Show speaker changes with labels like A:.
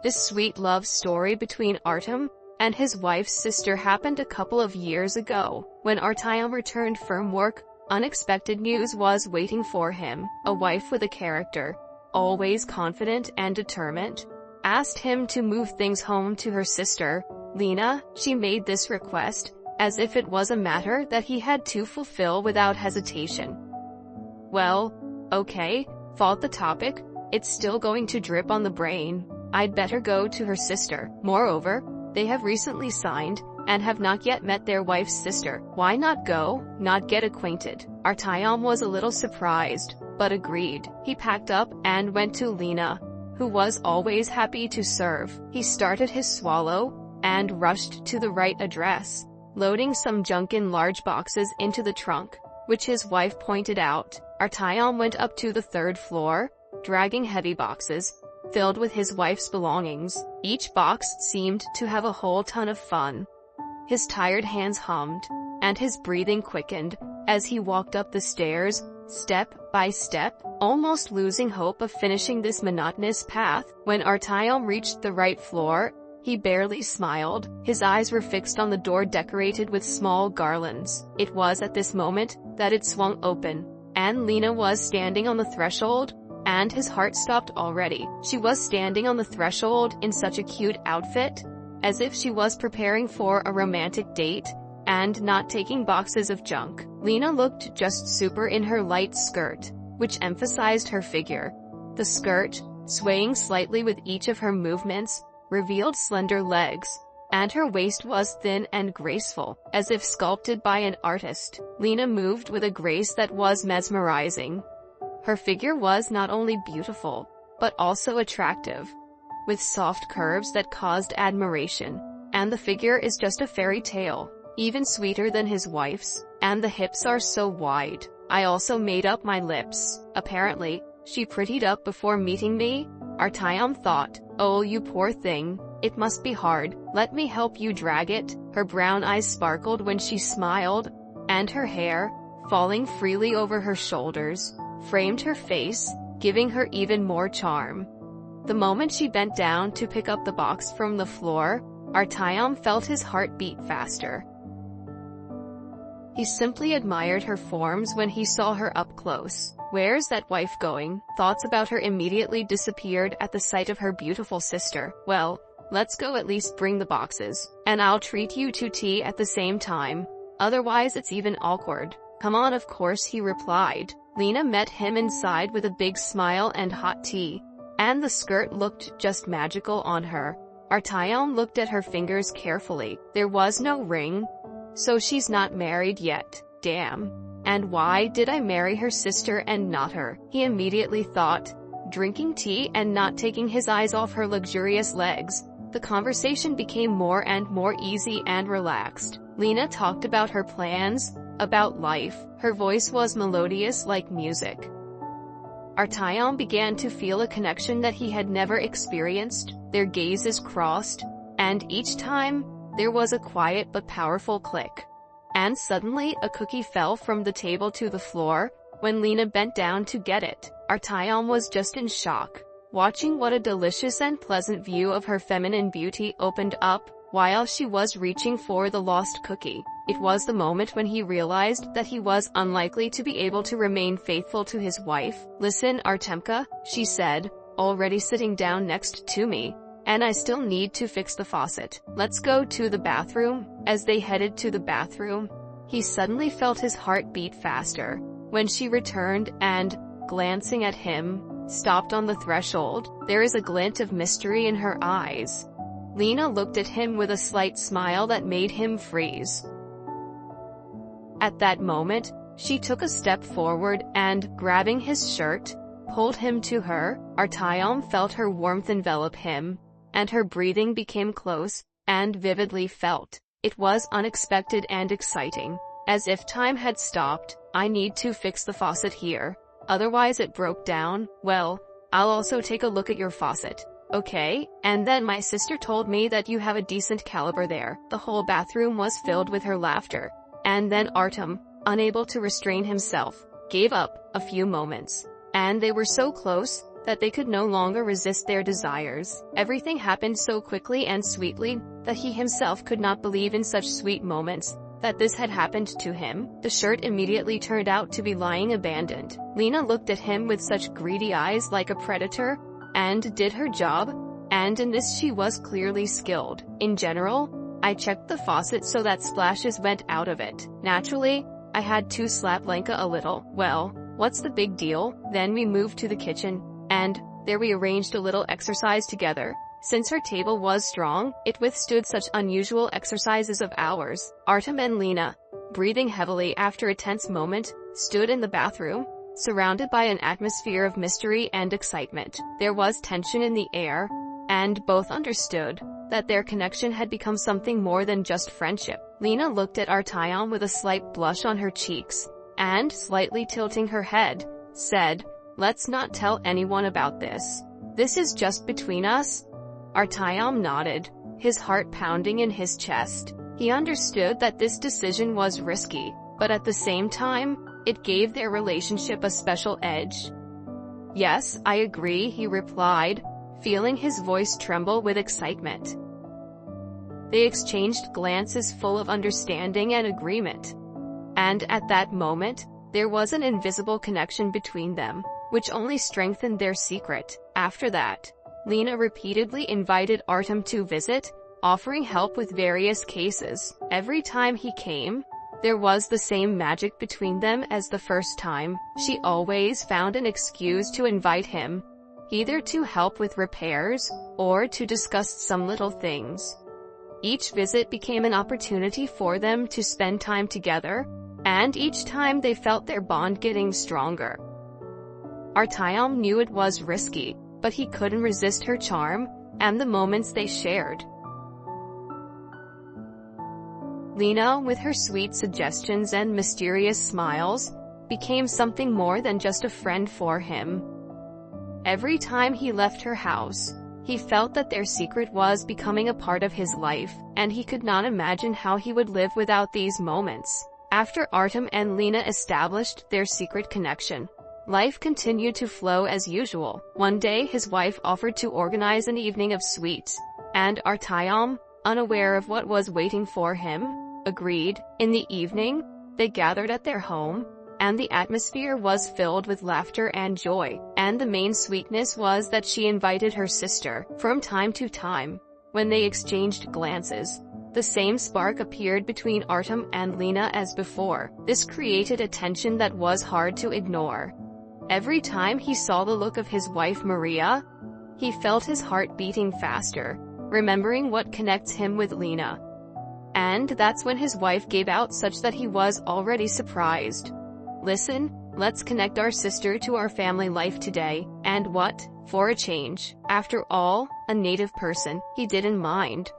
A: This sweet love story between Artem and his wife's sister happened a couple of years ago. When Artyom returned from work, unexpected news was waiting for him. A wife with a character, always confident and determined, asked him to move things home to her sister, Lena. She made this request as if it was a matter that he had to fulfill without hesitation. Well, okay, thought the topic, it's still going to drip on the brain. I'd better go to her sister. Moreover, they have recently signed, and have not yet met their wife's sister. Why not go, not get acquainted? Artyom was a little surprised, but agreed. He packed up and went to Lena, who was always happy to serve. He started his swallow, and rushed to the right address, loading some junk in large boxes into the trunk, which his wife pointed out. Artyom went up to the third floor, dragging heavy boxes, filled with his wife's belongings. Each box seemed to have a whole ton of fun. His tired hands hummed, and his breathing quickened, as he walked up the stairs, step by step, almost losing hope of finishing this monotonous path. When Artyom reached the right floor, he barely smiled. His eyes were fixed on the door decorated with small garlands. It was at this moment that it swung open, and Lena was standing on the threshold, and his heart stopped already. She was standing on the threshold in such a cute outfit, as if she was preparing for a romantic date, and not taking boxes of junk. Lena looked just super in her light skirt, which emphasized her figure. The skirt, swaying slightly with each of her movements, revealed slender legs, and her waist was thin and graceful, as if sculpted by an artist. Lena moved with a grace that was mesmerizing. Her figure was not only beautiful, but also attractive, with soft curves that caused admiration. And the figure is just a fairy tale, even sweeter than his wife's, and the hips are so wide. I also made up my lips. Apparently, she prettied up before meeting me, Artyom thought. Oh, you poor thing, it must be hard. Let me help you drag it. Her brown eyes sparkled when she smiled, and her hair, falling freely over her shoulders, framed her face, giving her even more charm. The moment she bent down to pick up the box from the floor, Artyom felt his heart beat faster. He simply admired her forms when he saw her up close. Where's that wife going? Thoughts about her immediately disappeared at the sight of her beautiful sister. Well, let's go, at least bring the boxes, and I'll treat you to tea at the same time. Otherwise it's even awkward. Come on, of course, he replied. Lena met him inside with a big smile and hot tea, and the skirt looked just magical on her. Artyom looked at her fingers carefully. There was no ring, so she's not married yet. Damn. And why did I marry her sister and not her? He immediately thought, drinking tea and not taking his eyes off her luxurious legs. The conversation became more and more easy and relaxed. Lena talked about her plans, about life. Her voice was melodious like music. Artyom began to feel a connection that he had never experienced. Their gazes crossed, and each time, there was a quiet but powerful click. And suddenly, a cookie fell from the table to the floor. When Lena bent down to get it, Artyom was just in shock, watching what a delicious and pleasant view of her feminine beauty opened up, while she was reaching for the lost cookie. It was the moment when he realized that he was unlikely to be able to remain faithful to his wife. Listen, Artemka, she said, already sitting down next to me, and I still need to fix the faucet. Let's go to the bathroom. As they headed to the bathroom, he suddenly felt his heart beat faster. When she returned and, glancing at him, stopped on the threshold, there is a glint of mystery in her eyes. Lena looked at him with a slight smile that made him freeze. At that moment, she took a step forward and, grabbing his shirt, pulled him to her. Artyom felt her warmth envelop him, and her breathing became close and vividly felt. It was unexpected and exciting, as if time had stopped. I need to fix the faucet here, otherwise it broke down. Well, I'll also take a look at your faucet. Okay, and then my sister told me that you have a decent caliber there. The whole bathroom was filled with her laughter. And then Artem, unable to restrain himself, gave up. A few moments, and they were so close, that they could no longer resist their desires. Everything happened so quickly and sweetly that he himself could not believe in such sweet moments that this had happened to him. The shirt immediately turned out to be lying abandoned. Lena looked at him with such greedy eyes like a predator, and did her job, and in this she was clearly skilled. In general, I checked the faucet so that splashes went out of it. Naturally, I had to slap Lenka a little. Well, what's the big deal? Then we moved to the kitchen, and there we arranged a little exercise together. Since her table was strong, it withstood such unusual exercises of ours. Artem and Lena, breathing heavily after a tense moment, stood in the bathroom, surrounded by an atmosphere of mystery and excitement. There was tension in the air, and both understood that their connection had become something more than just friendship. Lena looked at Artyom with a slight blush on her cheeks, and, slightly tilting her head, said, "Let's not tell anyone about this. This is just between us." Artyom nodded, his heart pounding in his chest. He understood that this decision was risky, but at the same time, it gave their relationship a special edge. "Yes, I agree," he replied, feeling his voice tremble with excitement. They exchanged glances full of understanding and agreement. And at that moment, there was an invisible connection between them, which only strengthened their secret. After that, Lena repeatedly invited Artem to visit, offering help with various cases. Every time he came, there was the same magic between them as the first time. She always found an excuse to invite him, either to help with repairs, or to discuss some little things. Each visit became an opportunity for them to spend time together, and each time they felt their bond getting stronger. Artyom knew it was risky, but he couldn't resist her charm, and the moments they shared. Lena, with her sweet suggestions and mysterious smiles, became something more than just a friend for him. Every time he left her house, he felt that their secret was becoming a part of his life, and he could not imagine how he would live without these moments. After Artem and Lena established their secret connection, life continued to flow as usual. One day his wife offered to organize an evening of sweets, and Artyom, unaware of what was waiting for him, agreed. In the evening, they gathered at their home, and the atmosphere was filled with laughter and joy, and the main sweetness was that she invited her sister. From time to time, when they exchanged glances, the same spark appeared between Artem and Lena as before. This created a tension that was hard to ignore. Every time he saw the look of his wife Maria, he felt his heart beating faster, remembering what connects him with Lena. And that's when his wife gave out such that he was already surprised. "Listen, let's connect our sister to our family life today." And what? For a change, after all, a native person, he didn't mind.